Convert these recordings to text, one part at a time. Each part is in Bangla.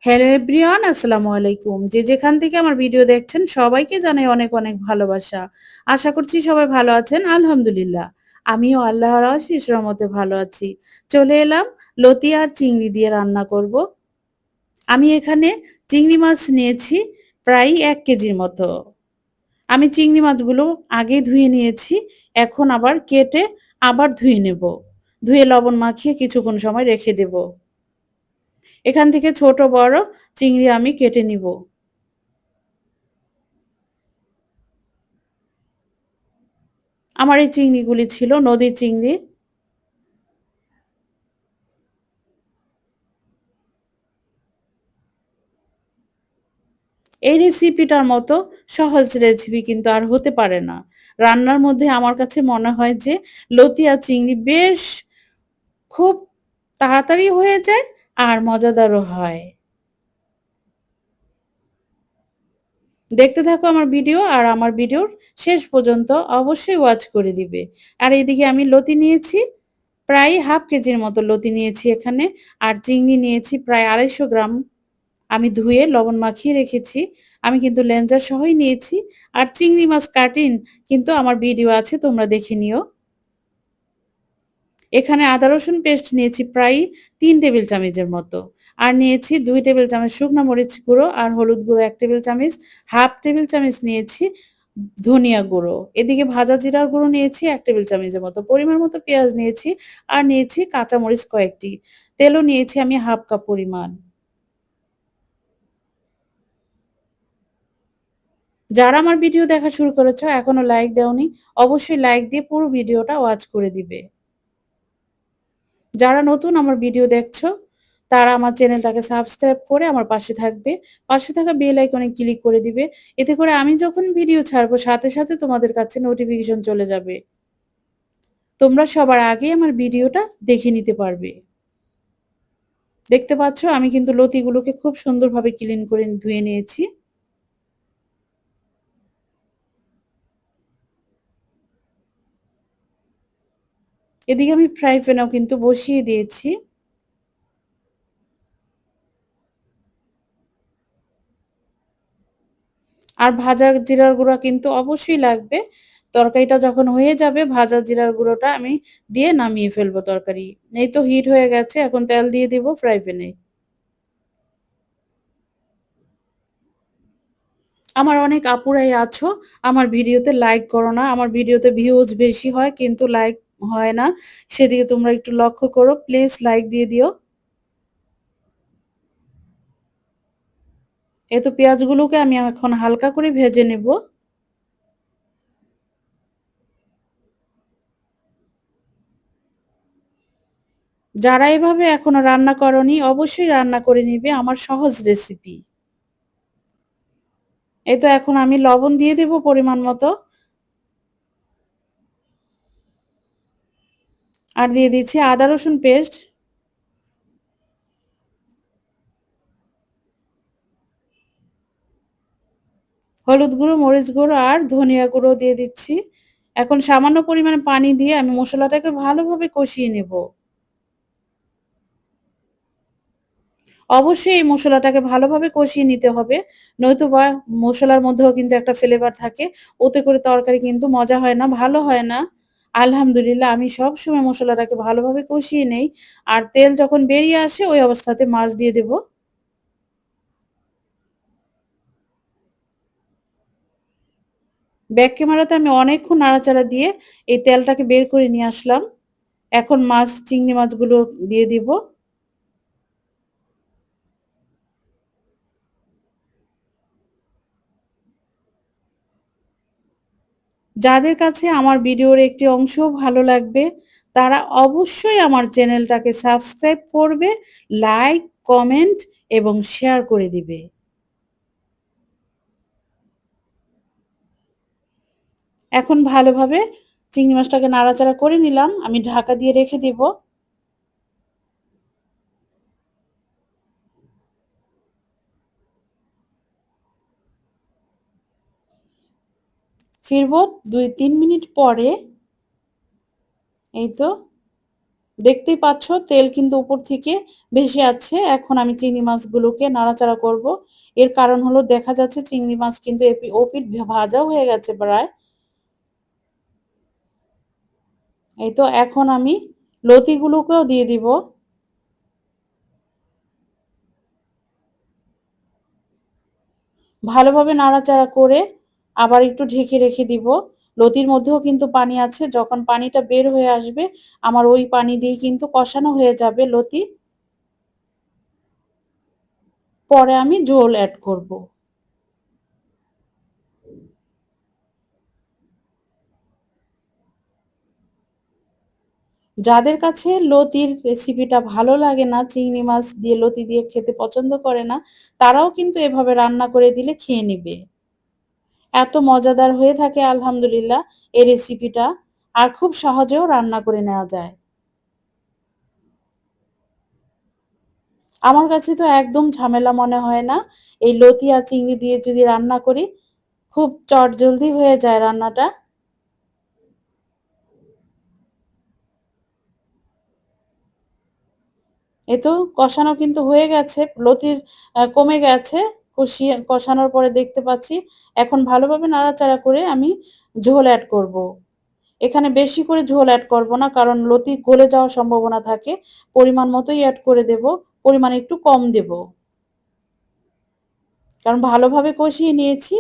হ্যালো এভরিওয়ান, আসসালামু আলাইকুম। যে যেখান থেকে আমার ভিডিও দেখছেন সবাইকে জানাই অনেক অনেক ভালোবাসা। আশা করছি সবাই ভালো আছেন। আলহামদুলিল্লাহ। আমিও আল্লাহর অশেষ রহমতে ভালো আছি। চলে এলাম লতি আর চিংড়ি দিয়ে রান্না করব। আমি এখানে চিংড়ি মাছ নিয়েছি প্রায় ১ কেজির মতো। আমি চিংড়ি মাছগুলো আগে ধুয়ে নিয়েছি। এখন আবার কেটে আবার ধুয়ে নেব। ধুয়ে লবণ মাখিয়ে কিছুক্ষণ সময় রেখে দেব। এখান থেকে ছোট বড় চিংড়ি আমি কেটে নিব। আমার এই চিংড়িগুলি ছিল নদীর চিংড়ি। এই রেসিপিটার মতো সহজ রেসিপি কিন্তু আর হতে পারে না। রান্নার মধ্যে আমার কাছে মনে হয় যে লতি আর চিংড়ি বেশ খুব তাড়াতাড়ি হয়ে যায় আর মজাদারও হয়। দেখতে থাকো আমার ভিডিও আর আমার ভিডিওর শেষ পর্যন্ত অবশ্যই ওয়াচ করে দিবে। আর এদিকে আমি লতি নিয়েছি প্রায় 1/2 কেজির মতো লতি নিয়েছি এখানে। আর চিংড়ি নিয়েছি প্রায় 250 গ্রাম। আমি ধুয়ে লবণ মাখিয়ে রেখেছি। আমি কিন্তু লেঞ্জার সহই নিয়েছি। আর চিংড়ি মাছ কাটিং কিন্তু আমার ভিডিও আছে, তোমরা দেখে নিও। এখানে আদা রসুন পেস্ট নিয়েছি প্রায় ৩ টেবিল চামচের মতো। আর নিয়েছি ২ টেবিল চামচ শুকনা মরিচ গুঁড়ো আর হলুদ গুঁড়ো ১ টেবিল চামচ, 1/2 টেবিল চামচ নিয়েছি ধনিয়া গুঁড়ো। এদিকে ভাজা জিরার গুঁড়ো নিয়েছি ১ টেবিল চামচের মতো। পরিমাণ মতো পেঁয়াজ নিয়েছি আর নিয়েছি কাঁচা মরিচ কয়েকটি। তেলও নিয়েছি আমি 1/2 কাপ পরিমাণ। যারা আমার ভিডিও দেখা শুরু করেছো এখনো লাইক দেওনি, অবশ্যই লাইক দিয়ে পুরো ভিডিওটা ওয়াচ করে দিবে। যারা নতুন আমার ভিডিও দেখছো তারা আমার চ্যানেলটাকে সাবস্ক্রাইব করে আমার পাশে থাকবে। পাশে থাকা বেল আইকনে ক্লিক করে দিবে। এতে করে আমি যখন ভিডিও ছাড়বো সাথে সাথে তোমাদের কাছে নোটিফিকেশন চলে যাবে। তোমরা সবার আগে আমার ভিডিওটা দেখে নিতে পারবে। দেখতে পাচ্ছ আমি কিন্তু লতিগুলোকে খুব সুন্দরভাবে ক্লিন করে ধুয়ে নিয়েছি। এদিকে আমি ফ্রাই প্যানও কিন্তু বসিয়ে দিয়েছি। আর ভাজা জিরার গুঁড়া কিন্তু অবশ্যই লাগবে। তরকারিটা যখন হয়ে যাবে ভাজা জিরার গুঁড়োটা আমি দিয়ে নামিয়ে ফেলবো তরকারি। এই তো হিট হয়ে গেছে, এখন তেল দিয়ে দিব ফ্রাই প্যানে। আমার অনেক আপুরাই আছো আমার ভিডিওতে লাইক করো না। আমার ভিডিওতে ভিউজ বেশি হয় কিন্তু লাইক হয় না। সেদিকে তোমরা একটু লক্ষ্য করো। প্লিজ লাইক দিয়ে দিও। এই তো পেঁয়াজগুলোকে আমি এখন হালকা করে ভেজে নেব। যারা এভাবে এখনো রান্না করোনি অবশ্যই রান্না করে নিবে, আমার সহজ রেসিপি। এই তো এখন আমি লবণ দিয়ে দেব পরিমাণ মতো। আর দিয়ে দিচ্ছি আদা রসুন পেস্ট, হলুদ গুঁড়ো, মরিচ গুঁড়ো আর ধনিয়া গুঁড়ো দিয়ে দিচ্ছি। এখন সামান্য পরিমাণে পানি দিয়ে আমি মশলাটাকে ভালোভাবে কষিয়ে নেব। অবশ্যই এই মশলাটাকে ভালোভাবে কষিয়ে নিতে হবে। নয়তোবা মশলার মধ্যেও কিন্তু একটা ফ্লেভার থাকে। ওতে করে তরকারি কিন্তু মজা হয় না, ভালো হয় না। আলহামদুলিল্লাহ আমি সবসময় মশলাটাকে ভালোভাবে কষিয়ে নেই। আর তেল যখন বেরিয়ে আসে ওই অবস্থাতে মাছ দিয়ে দেব। ব্যাক ক্যামেরাতে আমি অনেকক্ষণ নাড়াচাড়া দিয়ে এই তেলটাকে বের করে নিয়ে আসলাম। এখন চিংড়ি মাছগুলো দিয়ে দিব। যাদের কাছে আমার ভিডিওর একটি অংশও ভালো লাগবে তারা অবশ্যই আমার চ্যানেলটাকে সাবস্ক্রাইব করবে, লাইক, কমেন্ট এবং শেয়ার করে দিবে। এখন ভালোভাবে চিংড়ি মাছটাকে নাড়াচাড়া করে নিলাম। আমি ঢাকা দিয়ে রেখে দিব। ফিরবো ২-৩ মিনিট পরে। এই তো দেখতেই পাচ্ছ তেল কিন্তু উপর থেকে ভেসে আছে। এখন আমি চিংড়ি মাছগুলোকে নাড়াচাড়া করব। এর কারণ হলো দেখা যাচ্ছে চিংড়ি মাছ কিন্তু ওপিঠ ভাজাও হয়ে গেছে প্রায়। এই তো এখন আমি লতিগুলোকেও দিয়ে দিব। ভালোভাবে নাড়াচাড়া করে আবার একটু ঢেকে রেখে দিব। লতির মধ্যেও কিন্তু পানি আছে, যখন পানিটা বের হয়ে আসবে আমার ওই পানি দিয়ে কিন্তু কষানো হয়ে যাবে লতি। পরে আমি ঝোল অ্যাড করব। যাদের কাছে লতির রেসিপিটা ভালো লাগে না, চিংড়ি মাছ দিয়ে লতি দিয়ে খেতে পছন্দ করে না, তারাও কিন্তু এভাবে রান্না করে দিলে খেয়ে নিবে। এত মজাদার হয়ে থাকে আলহামদুলিল্লাহ এই রেসিপিটা, আর খুব সহজেও রান্না করে নেওয়া যায়। আমার কাছে তো একদম ঝামেলা মনে হয় না। এই লতি আর চিংড়ি দিয়ে যদি রান্না করি, খুব চটজলদি হয়ে যায় রান্নাটা। এই তো কষানো কিন্তু হয়ে গেছে, লতির কমে গেছে। কষিয়ে কষানোর পরে দেখতে পাচ্ছি এখন ভালোভাবে নাড়াচাড়া করে আমি ঝোল অ্যাড করব। এখানে বেশি করে ঝোল অ্যাড করব না, কারণ লতি গলে যাওয়ার সম্ভাবনা থাকে। পরিমাণ মতোই অ্যাড করে দেব, পরিমাণ একটু কম দেব, কারণ ভালোভাবে কষিয়ে নিয়েছি।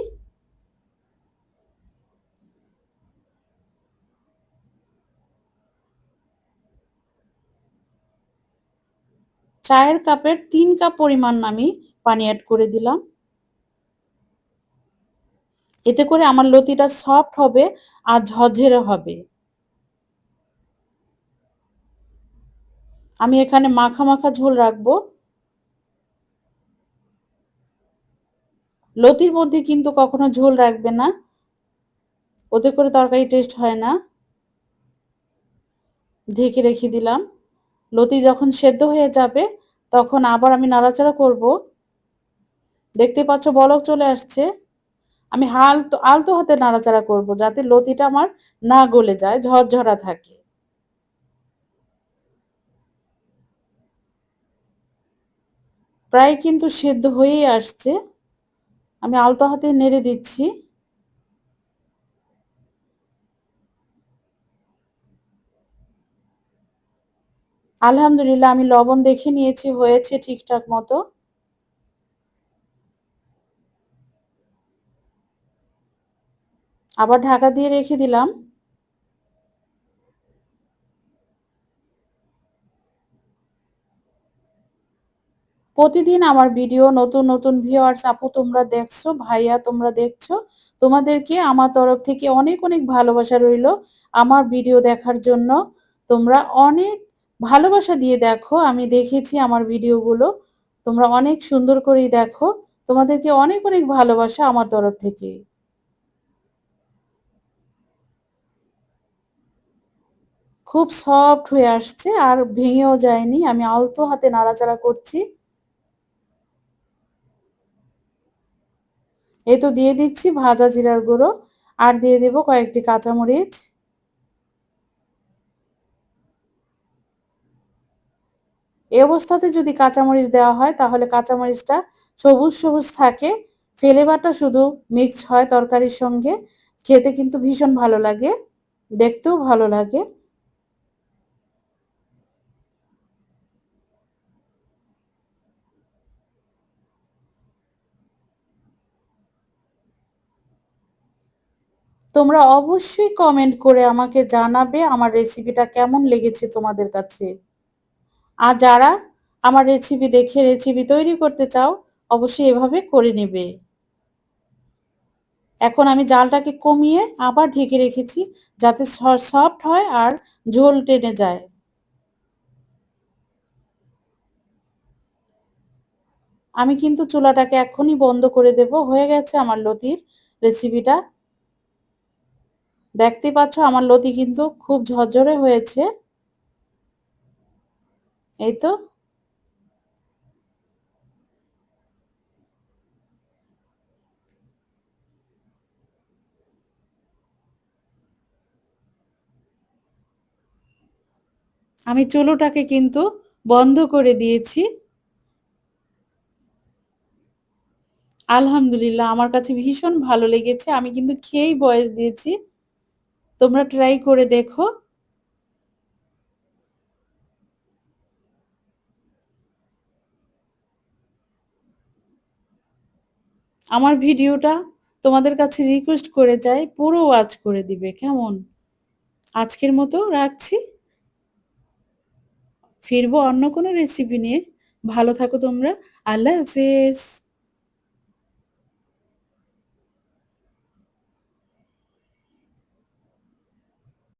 চায়ের কাপের ৩ কাপ পরিমাণ আমি পানি অ্যাড করে দিলাম। এতে করে আমার লতিটা সফট হবে আর ঝরঝরে হবে। আমি এখানে মাখা মাখা ঝোল রাখবো। লতির মধ্যে কিন্তু কখনো ঝোল রাখবে না, ওতে করে তরকারি টেস্ট হয় না। ঢেকে রেখে দিলাম। লতি যখন সেদ্ধ হয়ে যাবে তখন আবার আমি নাড়াচাড়া করব। দেখতে পাচ্ছ বলক চলে আসছে। আমি আলতো আলতো হাতে নাড়াচাড়া করব যাতে লতিটা আমার না গলে যায়, ঝরঝরা থাকে। প্রায় কিন্তু সেদ্ধ হয়েই আসছে। আমি আলতো হাতে নেড়ে দিচ্ছি। আলহামদুলিল্লাহ আমি লবণ দেখে নিয়েছি, হয়েছে ঠিকঠাক মতো। আবার ঢাকা দিয়ে রেখে দিলাম। প্রতিদিন আমার ভিডিও নতুন নতুন ভিউয়ার্স আপু তোমরা দেখছো, ভাইয়া তোমরা দেখছো, তোমাদেরকে আমার তরফ থেকে অনেক অনেক ভালোবাসা রইলো। আমার ভিডিও দেখার জন্য তোমরা অনেক ভালোবাসা দিয়ে দেখো। আমি দেখেছি আমার ভিডিওগুলো, তোমরা অনেক সুন্দর করেই দেখো। তোমাদেরকে অনেক অনেক ভালোবাসা আমার তরফ থেকে। খুব সফট হয়ে আসছে আর ভেঙেও যায়নি। আমি আলতো হাতে নাড়াচাড়া করছি। এই তো দিয়ে দিচ্ছি ভাজা জিরার গুঁড়ো, আর দিয়ে দেব কয়েকটি কাঁচামরিচ। এই অবস্থাতে যদি কাঁচামরিচ দেওয়া হয় তাহলে কাঁচামরিচটা সবুজ সবুজ থাকে, ফ্লেভারটা শুধু মিক্স হয় তরকারির সঙ্গে। খেতে কিন্তু ভীষণ ভালো লাগে, দেখতেও ভালো লাগে। তোমরা অবশ্যই কমেন্ট করে আমাকে জানাবে আমার রেসিপিটা কেমন লেগেছে তোমাদের কাছে। আর যারা আমার রেসিপি দেখে রেসিপি তৈরি করতে চাও, অবশ্যই এভাবে করে নেবে। এখন আমি জালটাকে কমিয়ে আবার ঢেকে রেখেছি যাতে সফট হয় আর ঝোল টেনে যায়। আমি কিন্তু চুলাটাকে এক্ষুনি বন্ধ করে দেব। হয়ে গেছে আমার লতির রেসিপিটা। দেখতেই পাচ্ছ আমার লতি কিন্তু খুব ঝরঝরে হয়েছে। এই তো আমি চুলোটাকে কিন্তু বন্ধ করে দিয়েছি। আলহামদুলিল্লাহ আমার কাছে ভীষণ ভালো লেগেছে। আমি কিন্তু খেয়েই ভয়েস দিয়েছি। তোমরা ট্রাই করে দেখো। আমার ভিডিওটা তোমাদের কাছে রিকোয়েস্ট করে চাই পুরো ওয়াচ করে দিবে। কেমন? আজকের মতো রাখছি। ফিরবো অন্য কোনো রেসিপি নিয়ে। ভালো থাকো তোমরা। আল্লাহ হাফেজ।